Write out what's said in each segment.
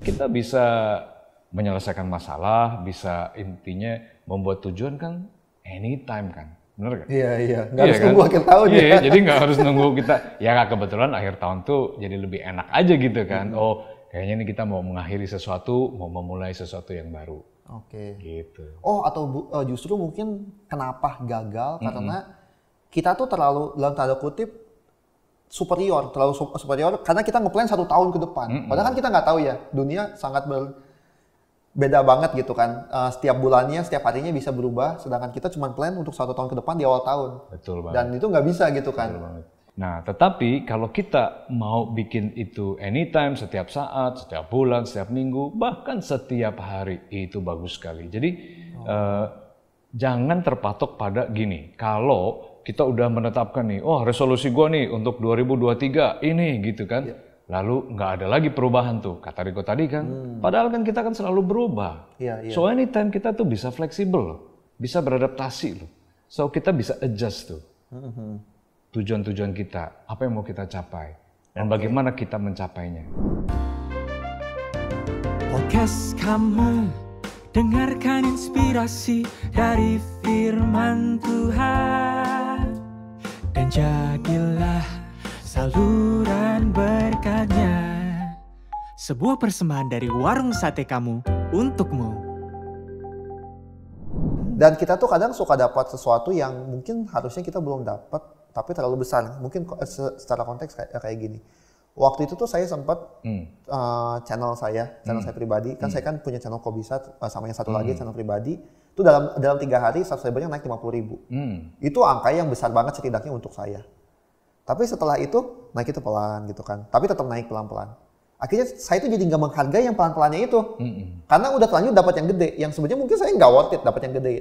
kita bisa menyelesaikan masalah, bisa intinya membuat tujuan kan anytime kan, bener kan? Iya. Nggak harus nunggu akhir tahun ya. Iya, jadi nggak harus nunggu kita. Ya kebetulan akhir tahun tuh jadi lebih enak aja gitu kan. Oh, kayaknya ini kita mau mengakhiri sesuatu, mau memulai sesuatu yang baru. Oke. Gitu. Oh, atau justru mungkin kenapa gagal karena kita tuh terlalu dalam tanda kutip superior, terlalu superior karena kita ngeplan 1 tahun ke depan. Padahal kan kita nggak tahu ya, dunia sangat beda banget gitu kan. Setiap bulannya, setiap harinya bisa berubah, sedangkan kita cuma plan untuk 1 tahun ke depan di awal tahun. Betul banget. Dan itu nggak bisa gitu kan. Betul banget. Nah, tetapi kalau kita mau bikin itu anytime, setiap saat, setiap bulan, setiap minggu, bahkan setiap hari, itu bagus sekali. Jadi jangan terpatok pada gini. Kalau kita udah menetapkan nih, oh resolusi gua nih untuk 2023 ini gitu kan. Lalu nggak ada lagi perubahan tuh, kata Riko tadi kan. Padahal kan kita kan selalu berubah. So anytime kita tuh bisa fleksibel loh, bisa beradaptasi loh. So kita bisa adjust tuh. Tujuan-tujuan kita, apa yang mau kita capai, dan bagaimana kita mencapainya. Podcast kamu, dengarkan inspirasi dari firman Tuhan, dan jadilah saluran berkatnya. Sebuah persembahan dari warung sate kamu untukmu. Dan kita tuh kadang suka dapat sesuatu yang mungkin harusnya kita belum dapat, tapi terlalu besar. Mungkin secara konteks kayak gini. Waktu itu tuh saya sempat channel saya pribadi, kan saya kan punya channel Kobisat sama yang satu lagi channel pribadi. Itu dalam 3 hari subscribernya naik 50.000. Itu angka yang besar banget setidaknya untuk saya. Tapi setelah itu naik itu pelan gitu kan, tapi tetap naik pelan-pelan. Akhirnya saya tuh jadi nggak menghargai yang pelan-pelannya itu, karena udah terlanjur dapat yang gede, yang sebenarnya mungkin saya nggak worth it dapat yang gede,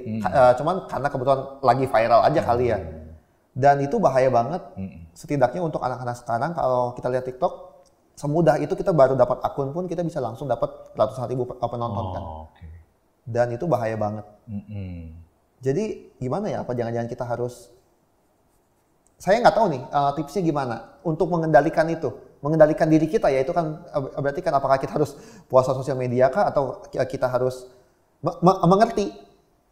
cuman karena kebetulan lagi viral aja kali ya. Dan itu bahaya banget, setidaknya untuk anak-anak sekarang kalau kita lihat TikTok, semudah itu kita baru dapat akun pun kita bisa langsung dapat ratusan ribu penonton kan. Dan itu bahaya banget. Jadi gimana ya, apa jangan-jangan kita harus, saya nggak tahu nih tipsnya gimana untuk mengendalikan itu, mengendalikan diri kita ya, itu kan berarti kan apakah kita harus puasa sosial media kah, atau kita harus mengerti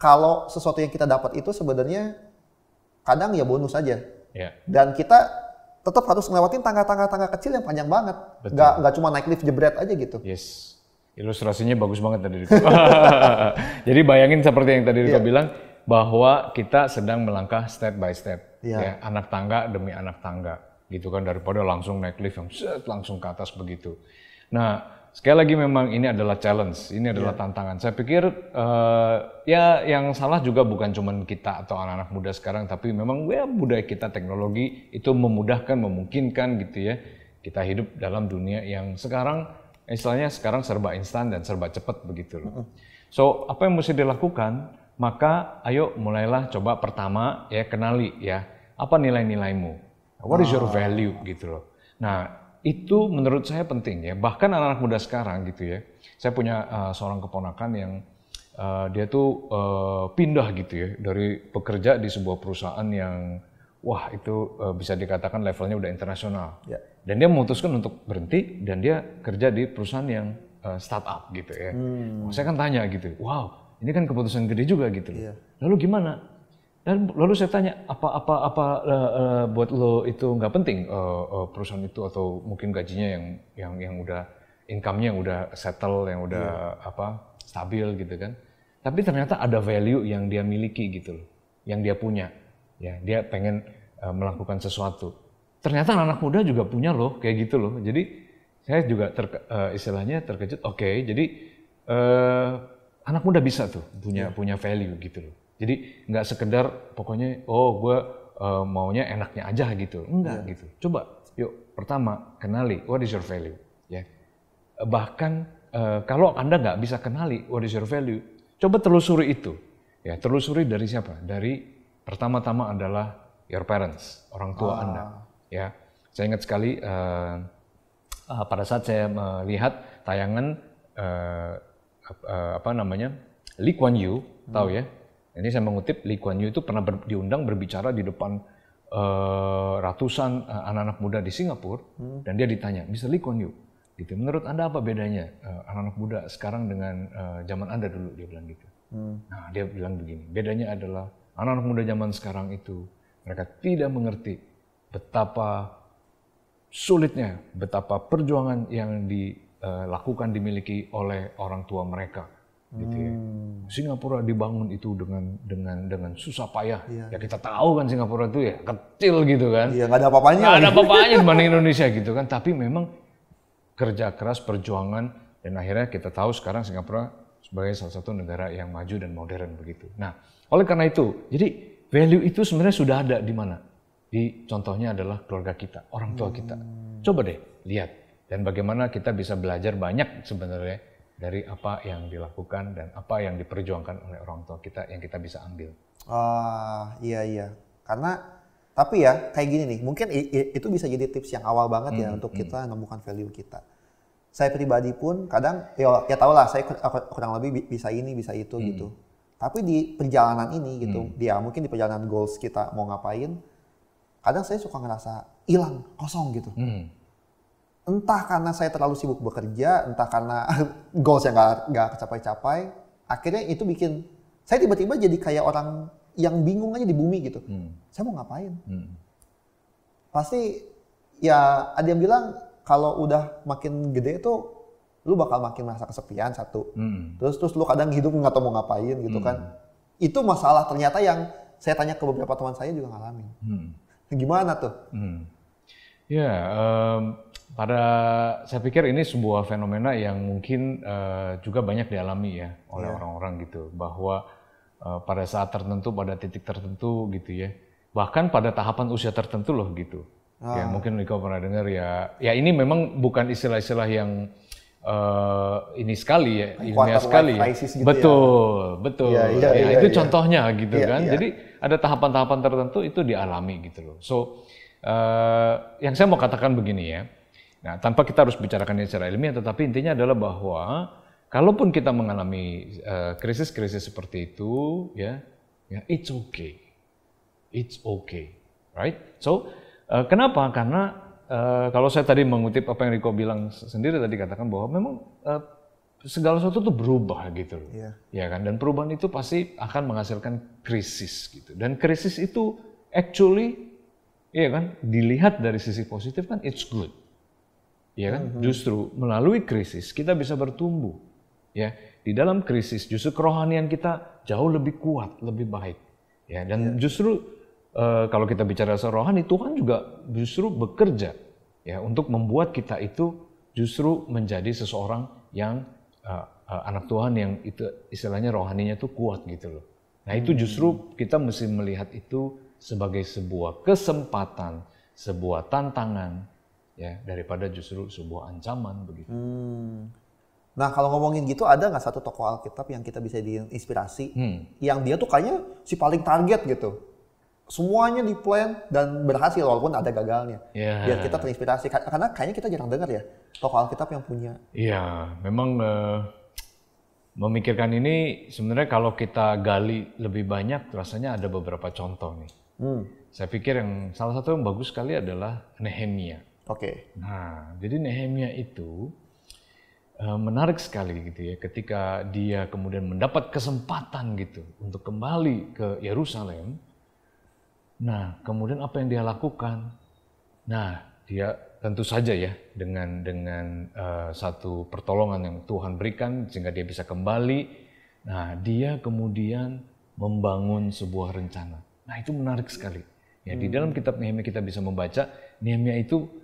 kalau sesuatu yang kita dapat itu sebenarnya kadang ya bonus saja. Dan kita tetap harus ngelewatin tangga-tangga kecil yang panjang banget, nggak cuma naik lift jebret aja gitu. Yes, ilustrasinya bagus banget tadi Riko. Jadi bayangin seperti yang tadi Riko bilang, bahwa kita sedang melangkah step by step, ya, anak tangga demi anak tangga, gitu kan, daripada langsung naik lift yang langsung ke atas begitu. Nah, sekali lagi memang ini adalah challenge, ini adalah tantangan. Saya pikir ya yang salah juga bukan cuma kita atau anak-anak muda sekarang, tapi memang ya budaya kita, teknologi itu memudahkan, memungkinkan gitu ya. Kita hidup dalam dunia yang sekarang, istilahnya sekarang serba instan dan serba cepat begitu loh. So, apa yang mesti dilakukan? Maka ayo mulailah coba pertama ya, kenali ya, apa nilai-nilaimu, what is your value gitu loh. Nah itu menurut saya penting ya, bahkan anak-anak muda sekarang gitu ya. Saya punya seorang keponakan yang dia tuh pindah gitu ya, dari bekerja di sebuah perusahaan yang wah itu bisa dikatakan levelnya udah internasional. Dan dia memutuskan untuk berhenti dan dia kerja di perusahaan yang startup gitu ya. Saya kan tanya gitu, wow, ini kan keputusan gede juga gitu. Lalu gimana? Dan lalu saya tanya, apa buat lo itu nggak penting perusahaan itu, atau mungkin gajinya yang udah income-nya yang udah settle, yang udah stabil gitu kan? Tapi ternyata ada value yang dia miliki gitu loh, yang dia punya. Ya, dia pengen melakukan sesuatu. Ternyata anak muda juga punya loh kayak gitu loh. Jadi saya juga istilahnya terkejut. Oke, jadi anak muda bisa tuh punya value gitu loh. Jadi nggak sekedar pokoknya gue maunya enaknya aja gitu, enggak gitu. Coba yuk pertama kenali what is your value ya. Bahkan kalau Anda nggak bisa kenali what is your value, coba telusuri itu ya. Telusuri dari siapa? Dari pertama-tama adalah your parents, orang tua Anda ya. Saya ingat sekali pada saat saya melihat tayangan Lee Kuan Yew, tahu ya? Ini saya mengutip, Lee Kuan Yew itu pernah diundang berbicara di depan ratusan anak-anak muda di Singapura, dan dia ditanya, Mr. Lee Kuan Yew, Gitu. Menurut Anda apa bedanya anak-anak muda sekarang dengan zaman Anda dulu, dia bilang gitu. Nah, dia bilang begini, bedanya adalah anak-anak muda zaman sekarang itu mereka tidak mengerti betapa sulitnya, betapa perjuangan yang dilakukan, dimiliki oleh orang tua mereka. Gitu ya. Singapura dibangun itu dengan susah payah. Ya kita tahu kan Singapura itu ya kecil gitu kan. Iya, nggak ada apa-apanya. Nggak ada apa-apanya dibanding Indonesia gitu kan. Tapi memang kerja keras, perjuangan, dan akhirnya kita tahu sekarang Singapura sebagai salah satu negara yang maju dan modern begitu. Nah, oleh karena itu, jadi value itu sebenarnya sudah ada di mana? Di contohnya adalah keluarga kita, orang tua kita. Coba deh lihat dan bagaimana kita bisa belajar banyak sebenarnya dari apa yang dilakukan dan apa yang diperjuangkan oleh orang tua kita yang kita bisa ambil. Iya. Karena tapi ya kayak gini nih, mungkin itu bisa jadi tips yang awal banget ya untuk kita menemukan value kita. Saya pribadi pun kadang ya tau lah saya kurang lebih bisa ini bisa itu gitu. Tapi di perjalanan ini gitu, mungkin di perjalanan goals kita mau ngapain, kadang saya suka ngerasa hilang, kosong gitu. Entah karena saya terlalu sibuk bekerja, entah karena goalsnya nggak kecapai-capai, akhirnya itu bikin saya tiba-tiba jadi kayak orang yang bingung aja di bumi gitu. Saya mau ngapain? Pasti ya ada yang bilang kalau udah makin gede tuh lu bakal makin merasa kesepian satu. Terus lu kadang hidup nggak tahu mau ngapain gitu kan. Itu masalah ternyata yang saya tanya ke beberapa teman saya juga ngalamin. Gimana tuh? Ya, saya pikir ini sebuah fenomena yang mungkin juga banyak dialami ya oleh orang-orang gitu, bahwa pada saat tertentu, pada titik tertentu gitu ya, bahkan pada tahapan usia tertentu loh gitu. Ya mungkin Niko pernah dengar ya ini memang bukan istilah-istilah yang ini sekali ya, ilmiah sekali ya. Gitu betul. Itu contohnya gitu kan. Jadi ada tahapan-tahapan tertentu itu dialami gitu loh. So yang saya mau katakan begini ya. Nah, tanpa kita harus bicarakannya secara ilmiah, tetapi intinya adalah bahwa kalaupun kita mengalami krisis-krisis seperti itu, ya it's okay, right? So kenapa? Karena kalau saya tadi mengutip apa yang Riko bilang sendiri tadi, katakan bahwa memang segala sesuatu itu berubah gitu loh, ya kan? Dan perubahan itu pasti akan menghasilkan krisis gitu. Dan krisis itu actually, ya kan, dilihat dari sisi positif kan it's good. Ya kan, justru melalui krisis kita bisa bertumbuh. Ya, di dalam krisis justru kerohanian kita jauh lebih kuat, lebih baik. Ya, dan justru kalau kita bicara soal rohani, Tuhan juga justru bekerja ya untuk membuat kita itu justru menjadi seseorang yang anak Tuhan yang itu istilahnya rohaninya itu kuat gitu loh. Nah, itu justru kita mesti melihat itu sebagai sebuah kesempatan, sebuah tantangan. Ya, daripada justru sebuah ancaman begitu. Nah, kalau ngomongin gitu, ada nggak satu tokoh Alkitab yang kita bisa diinspirasi, yang dia tuh kayaknya si paling target gitu, semuanya di plan dan berhasil walaupun ada gagalnya, biar kita terinspirasi. Karena kayaknya kita jarang dengar ya tokoh Alkitab yang punya. Iya, memang memikirkan ini sebenarnya kalau kita gali lebih banyak, rasanya ada beberapa contoh nih. Saya pikir yang salah satu yang bagus sekali adalah Nehemia. Nah, jadi Nehemia itu menarik sekali gitu ya, ketika dia kemudian mendapat kesempatan gitu untuk kembali ke Yerusalem. Nah, kemudian apa yang dia lakukan? Nah, dia tentu saja ya dengan satu pertolongan yang Tuhan berikan sehingga dia bisa kembali. Nah, dia kemudian membangun sebuah rencana. Nah, itu menarik sekali. Ya, di dalam kitab Nehemia kita bisa membaca Nehemia itu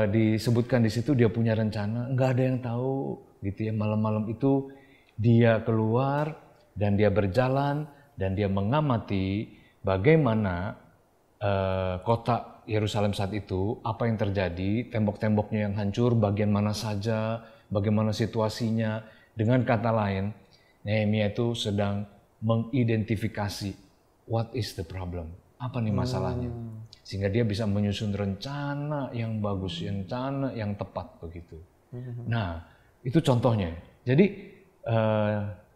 disebutkan di situ dia punya rencana, nggak ada yang tahu gitu ya. Malam-malam itu dia keluar dan dia berjalan dan dia mengamati bagaimana kota Yerusalem saat itu, apa yang terjadi, tembok-temboknya yang hancur, bagian mana saja, bagaimana situasinya. Dengan kata lain, Nehemia itu sedang mengidentifikasi what is the problem, apa nih masalahnya. Sehingga dia bisa menyusun rencana yang bagus, rencana yang tepat begitu. Nah, itu contohnya. Jadi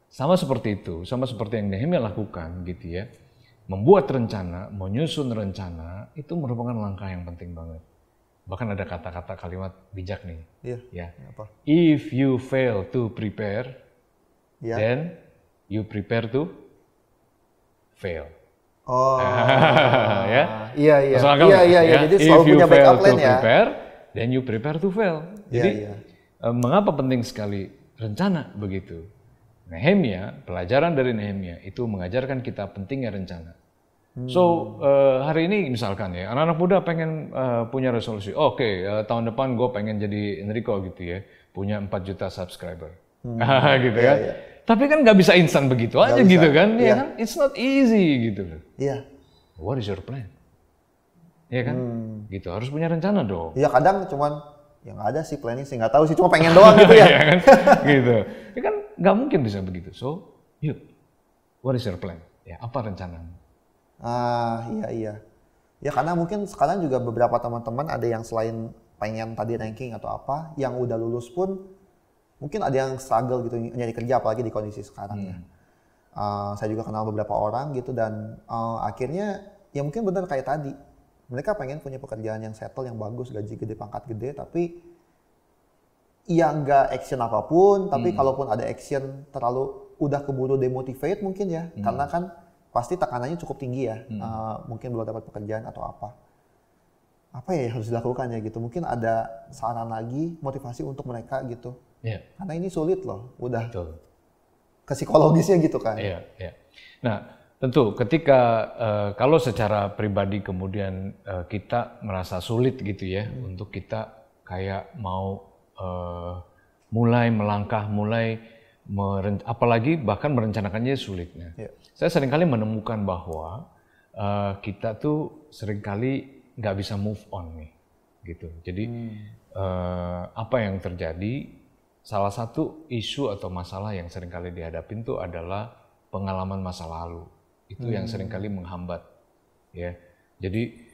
sama seperti itu, sama seperti yang Nehemia lakukan gitu ya. Membuat rencana, menyusun rencana itu merupakan langkah yang penting banget. bahkan ada kata-kata kalimat bijak nih. Iya. Ya. Apa? If you fail to prepare, then you prepare to fail. Oh. Ya. Iya. Ya? Jadi selalu punya backup plan ya. If you fail to prepare, then you prepare to fail. Jadi mengapa penting sekali rencana begitu? Nehemia, pelajaran dari Nehemia itu mengajarkan kita pentingnya rencana. So hari ini misalkan ya, anak-anak muda pengen punya resolusi. Tahun depan gue pengen jadi Enrico gitu ya, punya 4 juta subscriber, gitu kan. Tapi kan nggak bisa instan begitu aja gitu kan, ya kan? It's not easy gitu loh. Iya. What is your plan? Ya kan, gitu harus punya rencana dong. Iya kadang cuman yang ada sih planning sih nggak tahu sih, cuma pengen doang gitu ya. Iya kan, gitu. Ya kan nggak mungkin bisa begitu. So, yuk, what is your plan? Ya apa rencanamu? Iya. Ya karena mungkin sekarang juga beberapa teman-teman ada yang selain pengen tadi ranking atau apa, yang udah lulus pun mungkin ada yang struggle gitu nyari kerja apalagi di kondisi sekarang ya. Saya juga kenal beberapa orang gitu dan akhirnya ya mungkin benar kayak tadi. Mereka pengen punya pekerjaan yang settle, yang bagus, gaji gede, pangkat gede, tapi ya nggak action apapun, tapi kalaupun ada action terlalu udah keburu demotivate mungkin ya, karena kan pasti tekanannya cukup tinggi ya, mungkin belum dapat pekerjaan atau apa. Apa ya yang harus dilakukan ya gitu, mungkin ada saran lagi, motivasi untuk mereka gitu. Yeah. Karena ini sulit loh, udah Betul. ke psikologisnya gitu kan. Iya. Nah, tentu ketika kalau secara pribadi kemudian kita merasa sulit gitu ya untuk kita kayak mau mulai melangkah, apalagi bahkan merencanakannya sulitnya. Saya seringkali menemukan bahwa kita tuh seringkali nggak bisa move on nih, gitu. Jadi apa yang terjadi? Salah satu isu atau masalah yang seringkali dihadapin tuh adalah pengalaman masa lalu. Itu yang seringkali menghambat, ya. Jadi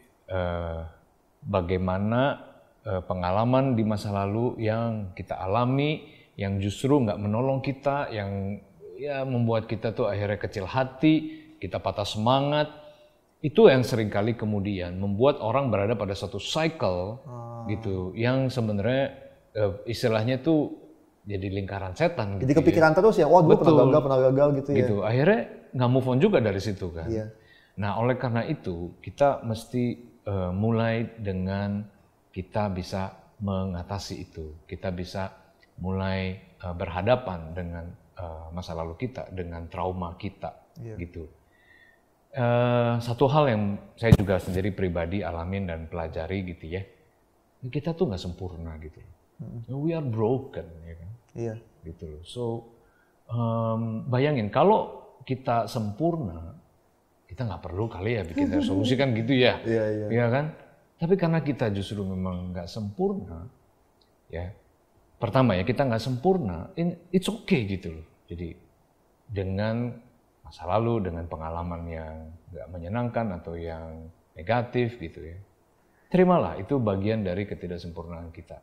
bagaimana pengalaman di masa lalu yang kita alami, yang justru nggak menolong kita, yang ya membuat kita tuh akhirnya kecil hati, kita patah semangat, itu yang seringkali kemudian membuat orang berada pada satu cycle gitu, yang sebenarnya istilahnya tuh jadi lingkaran setan. Jadi gitu kepikiran terus ya, wah gue pernah gagal gitu ya. Gitu, akhirnya nggak move on juga dari situ kan. Iya. Nah oleh karena itu kita mesti mulai dengan kita bisa mengatasi itu. Kita bisa mulai berhadapan dengan masa lalu kita, dengan trauma kita, gitu. Satu hal yang saya juga sendiri pribadi alamin dan pelajari gitu ya, kita tuh nggak sempurna gitu. We are broken, ya kan? Iya. Gitu loh. So bayangin kalau kita sempurna, kita nggak perlu kali ya bikin resolusi kan gitu ya, iya kan? Tapi karena kita justru memang nggak sempurna, ya. Pertama ya kita nggak sempurna, it's okay gitu loh. Jadi dengan masa lalu, dengan pengalaman yang nggak menyenangkan atau yang negatif gitu ya, terimalah itu bagian dari ketidaksempurnaan kita.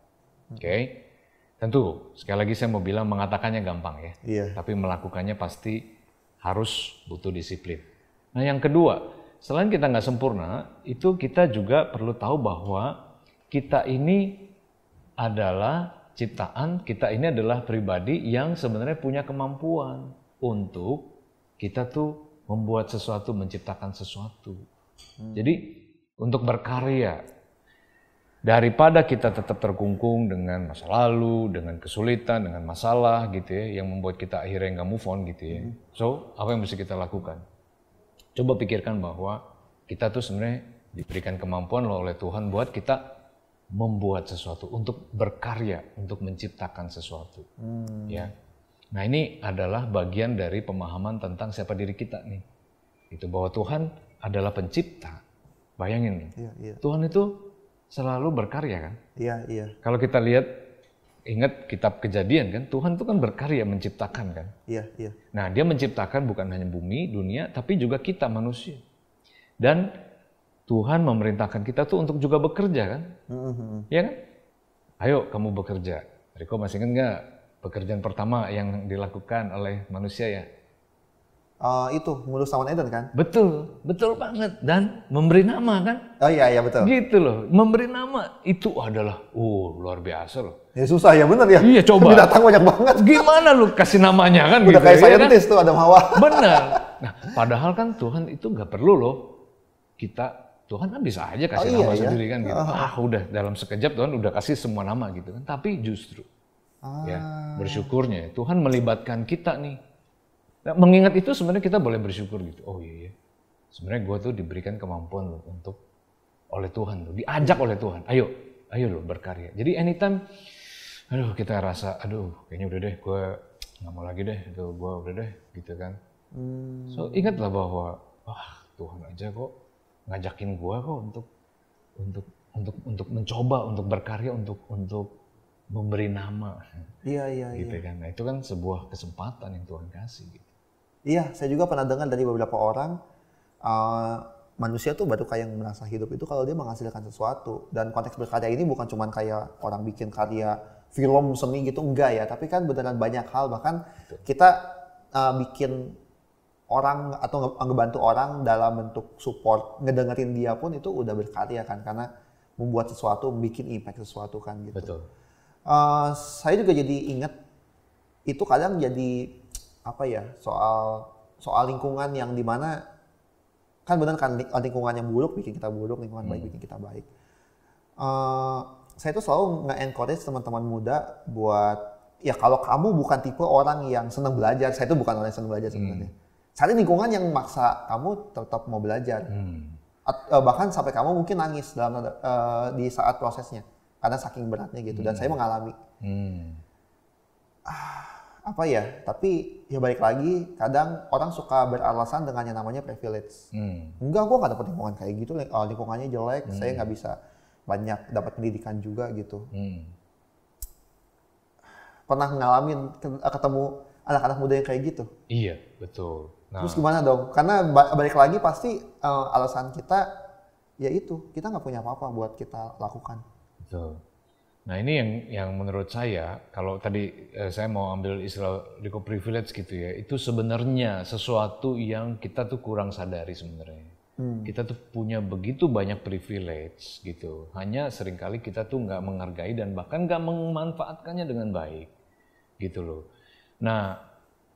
Oke. Tentu sekali lagi saya mau bilang mengatakannya gampang ya, tapi melakukannya pasti harus butuh disiplin. Nah yang kedua, selain kita nggak sempurna, itu kita juga perlu tahu bahwa kita ini adalah ciptaan, kita ini adalah pribadi yang sebenarnya punya kemampuan untuk kita tuh membuat sesuatu, menciptakan sesuatu. Jadi untuk berkarya, daripada kita tetap terkungkung dengan masa lalu, dengan kesulitan, dengan masalah gitu ya, yang membuat kita akhirnya nggak move on gitu ya. So, apa yang mesti kita lakukan? Coba pikirkan bahwa kita tuh sebenarnya diberikan kemampuan loh oleh Tuhan buat kita membuat sesuatu, untuk berkarya, untuk menciptakan sesuatu. Ya. Nah ini adalah bagian dari pemahaman tentang siapa diri kita nih. Itu bahwa Tuhan adalah pencipta. Bayangin nih, Tuhan itu selalu berkarya kan? Iya. Kalau kita lihat, ingat kitab Kejadian kan, Tuhan itu kan berkarya menciptakan kan? Iya. Nah dia menciptakan bukan hanya bumi, dunia, tapi juga kita manusia. Dan Tuhan memerintahkan kita tuh untuk juga bekerja kan? Iya kan? Ayo kamu bekerja. Riko masih ingat nggak pekerjaan pertama yang dilakukan oleh manusia ya? itu ngurus Taman Eden kan? Betul, betul banget. Dan memberi nama kan? Oh iya betul. Gitu loh, memberi nama itu adalah luar biasa loh. Ya susah ya bener ya. Iya coba. Binatang banyak banget. Gimana lu kasih namanya kan? Udah gitu, kayak ya, scientist kan? tuh Adam Hawa. Bener. Nah padahal kan Tuhan itu nggak perlu loh Tuhan kan bisa aja kasih nama sendiri kan gitu. Udah dalam sekejap Tuhan udah kasih semua nama gitu kan. Tapi justru ya bersyukurnya Tuhan melibatkan kita nih. Nah, mengingat itu sebenarnya kita boleh bersyukur gitu. Oh iya, sebenarnya gue tuh diberikan kemampuan loh untuk oleh Tuhan tuh, diajak oleh Tuhan. Ayo lo berkarya. Jadi anytime, kita rasa, kayaknya udah deh, gue nggak mau lagi deh, gue udah deh, gitu kan. So ingatlah bahwa, Tuhan aja kok ngajakin gue kok untuk mencoba, untuk berkarya, untuk memberi nama. Iya. Gitu kan. Nah itu kan sebuah kesempatan yang Tuhan kasih. Gitu. Iya, saya juga pernah dengar dari beberapa orang, manusia tuh baru kayak merasa hidup itu kalau dia menghasilkan sesuatu. Dan konteks berkarya ini bukan cuma kayak orang bikin karya film, seni gitu, enggak ya. Tapi kan beneran banyak hal, bahkan kita bikin orang atau ngebantu orang dalam bentuk support, ngedengerin dia pun itu udah berkarya kan. Karena membuat sesuatu, bikin impact sesuatu kan gitu. Betul. Saya juga jadi ingat, itu kadang jadi soal lingkungan yang dimana kan benar kan lingkungan yang buruk bikin kita buruk, lingkungan baik bikin kita baik. Saya tuh selalu nge-encourage teman-teman muda buat ya kalau kamu bukan tipe orang yang senang belajar, saya tuh bukan orang yang senang belajar sebenarnya. Cari lingkungan yang maksa kamu tetap mau belajar. Bahkan sampai kamu mungkin nangis di saat prosesnya karena saking beratnya gitu. Dan saya mengalami. Tapi ya balik lagi, kadang orang suka beralasan dengan yang namanya privilege. Enggak, gue gak dapet lingkungan kayak gitu, lingkungannya jelek, saya gak bisa banyak dapat pendidikan juga gitu. Pernah ngalamin ketemu anak-anak muda yang kayak gitu? Iya, betul. Nah, terus gimana dong? Karena balik lagi pasti alasan kita, ya itu, kita gak punya apa-apa buat kita lakukan. Betul. Nah ini yang menurut saya, kalau tadi saya mau ambil istilah Riko privilege gitu ya, itu sebenarnya sesuatu yang kita tuh kurang sadari sebenarnya. Kita tuh punya begitu banyak privilege gitu, hanya seringkali kita tuh nggak menghargai dan bahkan nggak memanfaatkannya dengan baik gitu loh. Nah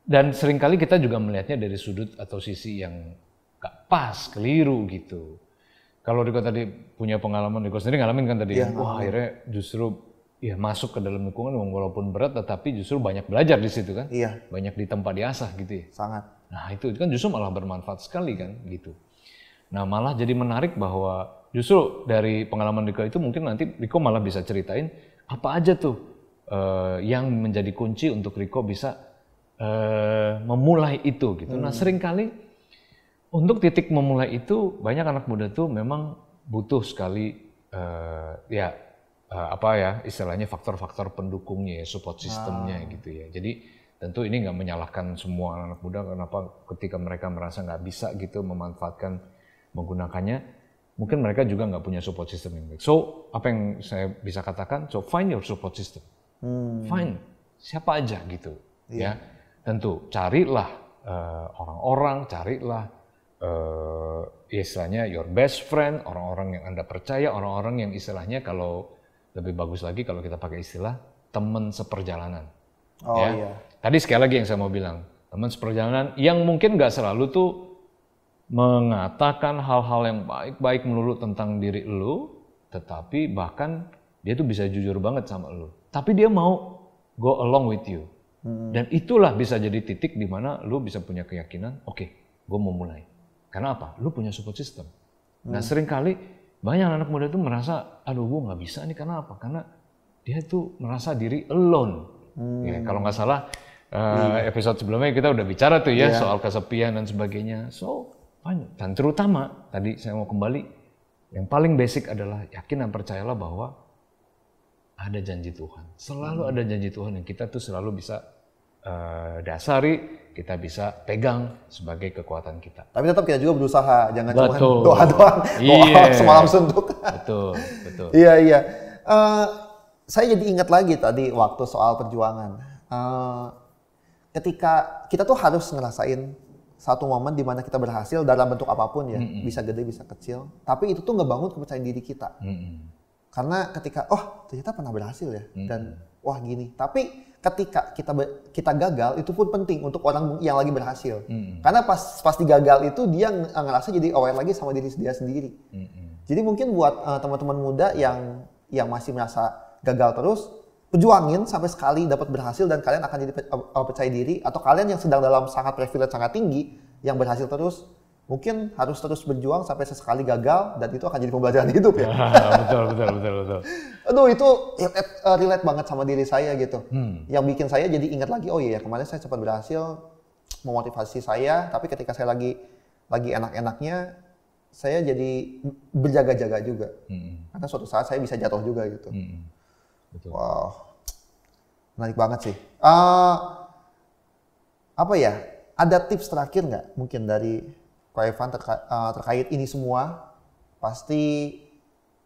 dan seringkali kita juga melihatnya dari sudut atau sisi yang nggak pas, keliru gitu. Kalau Riko tadi punya pengalaman, Riko sendiri ngalamin kan tadi, akhirnya justru masuk ke dalam lingkungan walaupun berat, tetapi justru banyak belajar di situ kan, banyak ditempa diasah gitu ya. Sangat. Nah itu kan justru malah bermanfaat sekali kan gitu. Nah malah jadi menarik bahwa justru dari pengalaman Riko itu mungkin nanti Riko malah bisa ceritain apa aja tuh yang menjadi kunci untuk Riko bisa memulai itu gitu. Nah seringkali untuk titik memulai itu banyak anak muda tuh memang butuh sekali istilahnya faktor-faktor pendukungnya ya, support sistemnya gitu ya. Jadi tentu ini nggak menyalahkan semua anak muda kenapa ketika mereka merasa nggak bisa gitu memanfaatkan menggunakannya, mungkin mereka juga nggak punya support system yang baik. So apa yang saya bisa katakan, so find your support system, find siapa aja gitu ya. Tentu carilah orang-orang, carilah istilahnya your best friend, orang-orang yang Anda percaya, orang-orang yang istilahnya kalau lebih bagus lagi kalau kita pakai istilah teman seperjalanan. Tadi sekali lagi yang saya mau bilang, teman seperjalanan yang mungkin nggak selalu tuh mengatakan hal-hal yang baik-baik melulu tentang diri lu, tetapi bahkan dia tuh bisa jujur banget sama lu. Tapi dia mau go along with you. Dan itulah bisa jadi titik di mana lu bisa punya keyakinan, oke, gue mau mulai. Karena apa? Lu punya support system. Nah seringkali banyak anak muda itu merasa, aduh gue nggak bisa nih, karena apa? Karena dia tuh merasa diri alone. Ya, kalau nggak salah episode sebelumnya kita udah bicara tuh ya soal kesepian dan sebagainya. So, dan terutama tadi saya mau kembali, yang paling basic adalah yakin dan percayalah bahwa ada janji Tuhan. Selalu ada janji Tuhan yang kita tuh selalu bisa dasari, kita bisa pegang sebagai kekuatan kita. Tapi tetap kita juga berusaha, jangan cuma doa doang, doa semalam suntuk. Betul. Iya. Saya jadi ingat lagi tadi waktu soal perjuangan. Ketika kita tuh harus ngerasain satu momen di mana kita berhasil dalam bentuk apapun ya, bisa gede bisa kecil, tapi itu tuh ngebangun kepercayaan diri kita. Karena ketika ternyata pernah berhasil ya, dan wah gini. Tapi ketika kita gagal, itu pun penting untuk orang yang lagi berhasil. Karena pas digagal itu dia ngerasa jadi aware lagi sama diri dia sendiri. Jadi mungkin buat teman-teman muda yang masih merasa gagal terus, perjuangin sampai sekali dapat berhasil dan kalian akan jadi percaya diri. Atau kalian yang sedang dalam sangat privilege sangat tinggi yang berhasil terus, mungkin harus terus berjuang sampai sesekali gagal dan itu akan jadi pembelajaran hidup ya. Betul. Aduh itu relate banget sama diri saya gitu. Yang bikin saya jadi ingat lagi, oh iya kemarin saya cepat berhasil, memotivasi saya, tapi ketika saya lagi enak-enaknya, saya jadi berjaga-jaga juga. Karena suatu saat saya bisa jatuh juga gitu. Betul. Wow, menarik banget sih. Apa ya? Ada tips terakhir nggak mungkin dari Ko Evan terkait ini semua? Pasti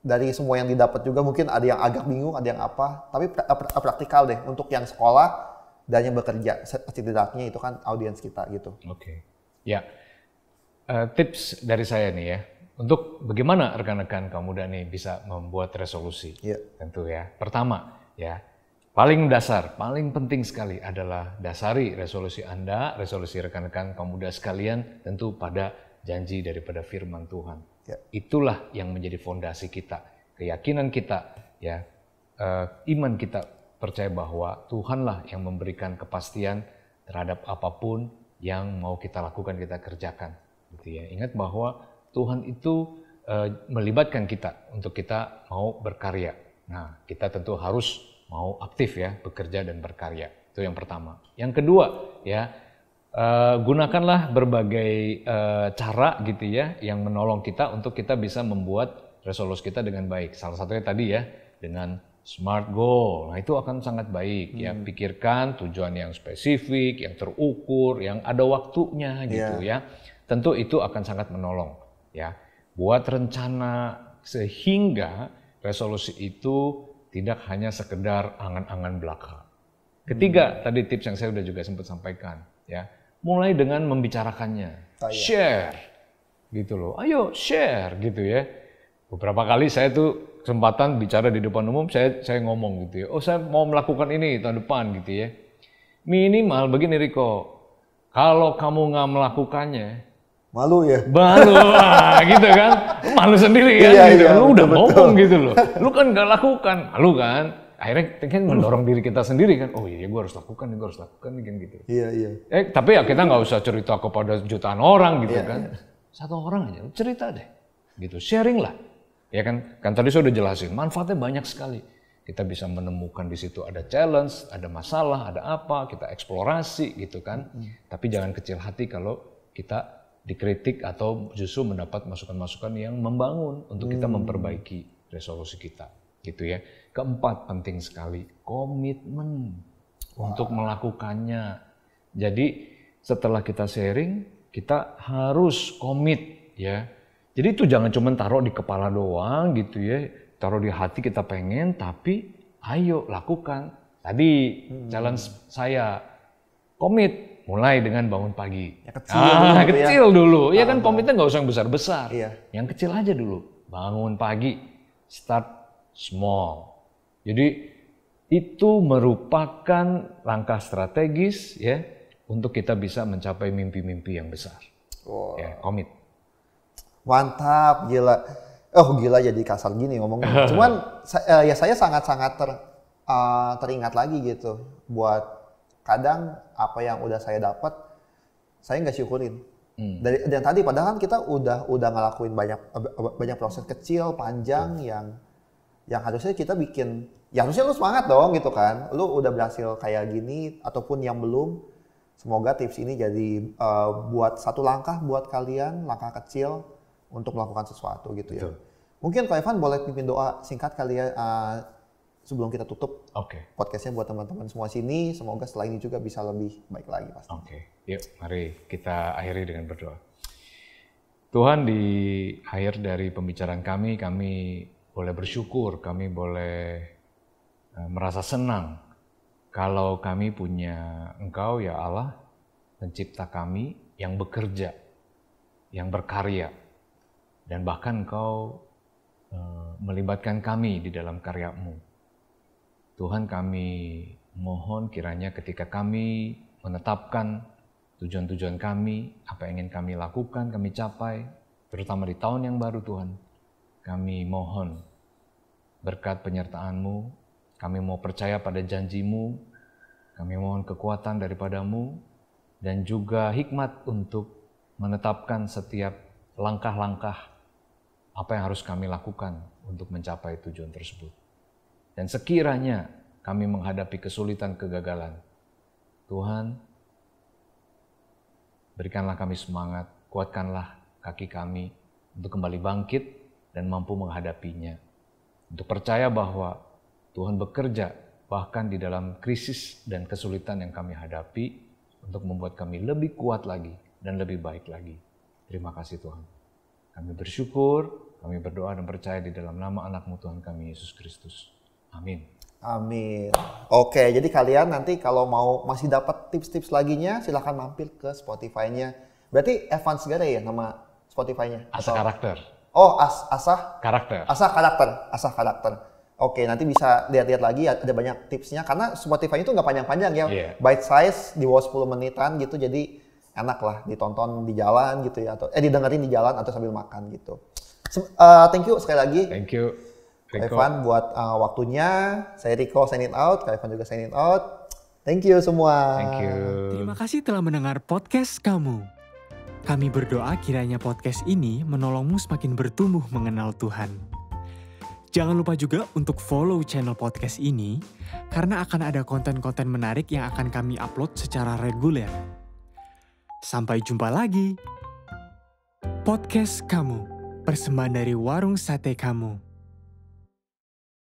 dari semua yang didapat juga mungkin ada yang agak bingung, ada yang apa. Tapi praktikal deh untuk yang sekolah dan yang bekerja. Setidaknya itu kan audiens kita gitu. Oke. Ya, tips dari saya nih ya. Untuk bagaimana rekan-rekan kaum muda nih bisa membuat resolusi, tentu ya. Pertama ya, paling dasar, paling penting sekali adalah dasari resolusi Anda, resolusi rekan-rekan kaum muda sekalian tentu pada janji daripada firman Tuhan. Itulah yang menjadi fondasi kita, keyakinan kita, ya, iman kita percaya bahwa Tuhanlah yang memberikan kepastian terhadap apapun yang mau kita lakukan, kita kerjakan. Gitu ya. Ingat bahwa Tuhan itu melibatkan kita untuk kita mau berkarya. Nah, kita tentu harus mau aktif ya, bekerja dan berkarya. Itu yang pertama. Yang kedua, ya, gunakanlah berbagai cara gitu ya, yang menolong kita untuk kita bisa membuat resolusi kita dengan baik. Salah satunya tadi ya, dengan SMART goal. Nah, itu akan sangat baik ya. Pikirkan tujuan yang spesifik, yang terukur, yang ada waktunya gitu ya. Tentu itu akan sangat menolong. Ya, buat rencana sehingga resolusi itu tidak hanya sekedar angan-angan belaka. Ketiga, tadi tips yang saya udah juga sempat sampaikan, ya, mulai dengan membicarakannya, share, gitu loh. Ayo share, gitu ya. Beberapa kali saya tuh kesempatan bicara di depan umum, saya ngomong gitu ya. Oh, saya mau melakukan ini tahun depan, gitu ya. Minimal begini Riko, kalau kamu nggak melakukannya, malu ya? Malu, gitu kan. Malu sendiri kan, gitu. Lu udah ngomong gitu loh. Lu kan gak lakukan, malu kan. Akhirnya kan mendorong diri kita sendiri kan. Oh iya, gue harus lakukan, kan gitu. Iya. Tapi ya kita nggak usah cerita kepada jutaan orang gitu kan. Satu orang aja, cerita deh. Gitu, sharing lah. Ya kan tadi saya udah jelasin, manfaatnya banyak sekali. Kita bisa menemukan di situ ada challenge, ada masalah, ada apa, kita eksplorasi gitu kan. Tapi jangan kecil hati kalau kita dikritik atau justru mendapat masukan-masukan yang membangun untuk kita memperbaiki resolusi kita, gitu ya. Keempat, penting sekali, komitmen untuk melakukannya. Jadi setelah kita sharing, kita harus komit ya. Jadi itu jangan cuma taruh di kepala doang gitu ya, taruh di hati kita pengen, tapi ayo lakukan. Tadi challenge saya, komit. Mulai dengan bangun pagi. Kecil dulu. Ya kan komitnya nggak usah yang besar-besar. Yang kecil aja dulu. Bangun pagi, start small. Jadi itu merupakan langkah strategis ya untuk kita bisa mencapai mimpi-mimpi yang besar. Ya, komit. Mantap, gila. Gila jadi kasar gini ngomongnya. Cuman ya saya sangat-sangat teringat lagi gitu buat kadang apa yang udah saya dapat saya nggak syukurin. Dan tadi padahal kita udah ngelakuin banyak proses kecil panjang yang harusnya kita bikin, ya harusnya lu semangat dong gitu kan, lu udah berhasil kayak gini ataupun yang belum. Semoga tips ini jadi buat satu langkah buat kalian, langkah kecil untuk melakukan sesuatu gitu ya. Mungkin Ko Evan boleh pimpin doa singkat kali ya sebelum kita tutup podcastnya buat teman-teman semua sini. Semoga setelah ini juga bisa lebih baik lagi pasti. Yuk mari kita akhiri dengan berdoa. Tuhan, di akhir dari pembicaraan kami boleh bersyukur, kami boleh merasa senang kalau kami punya Engkau ya Allah, pencipta kami, yang bekerja, yang berkarya, dan bahkan Engkau melibatkan kami di dalam karya-Mu. Tuhan, kami mohon kiranya ketika kami menetapkan tujuan-tujuan kami, apa yang ingin kami lakukan, kami capai, terutama di tahun yang baru Tuhan, kami mohon berkat penyertaan-Mu, kami mau percaya pada janji-Mu, kami mohon kekuatan daripada-Mu, dan juga hikmat untuk menetapkan setiap langkah-langkah apa yang harus kami lakukan untuk mencapai tujuan tersebut. Dan sekiranya kami menghadapi kesulitan, kegagalan, Tuhan, berikanlah kami semangat, kuatkanlah kaki kami untuk kembali bangkit dan mampu menghadapinya. Untuk percaya bahwa Tuhan bekerja bahkan di dalam krisis dan kesulitan yang kami hadapi untuk membuat kami lebih kuat lagi dan lebih baik lagi. Terima kasih Tuhan. Kami bersyukur, kami berdoa dan percaya di dalam nama anak-Mu Tuhan kami Yesus Kristus. Amin. Amin. Oke, jadi kalian nanti kalau mau masih dapat tips-tips laginya, silahkan mampir ke Spotify-nya. Berarti Evan Segara ya nama Spotify-nya? Asa Karakter. Oh, Asah Karakter. Asah Karakter. Oke, nanti bisa lihat-lihat lagi, ada banyak tipsnya. Karena Spotify itu nggak panjang-panjang ya, bite size, di bawah 10 menitan gitu, jadi enak lah ditonton di jalan gitu ya, atau didengerin di jalan atau sambil makan gitu. Thank you sekali lagi. Thank you, Rico. Evan buat waktunya. Saya Rico signing out, Kak Evan juga signing out. Thank you semua. Thank you. Terima kasih telah mendengar podcast kamu. Kami berdoa kiranya podcast ini menolongmu semakin bertumbuh mengenal Tuhan. Jangan lupa juga untuk follow channel podcast ini, karena akan ada konten-konten menarik yang akan kami upload secara reguler. Sampai jumpa lagi. Podcast kamu, persembahan dari Warung Sate Kamu.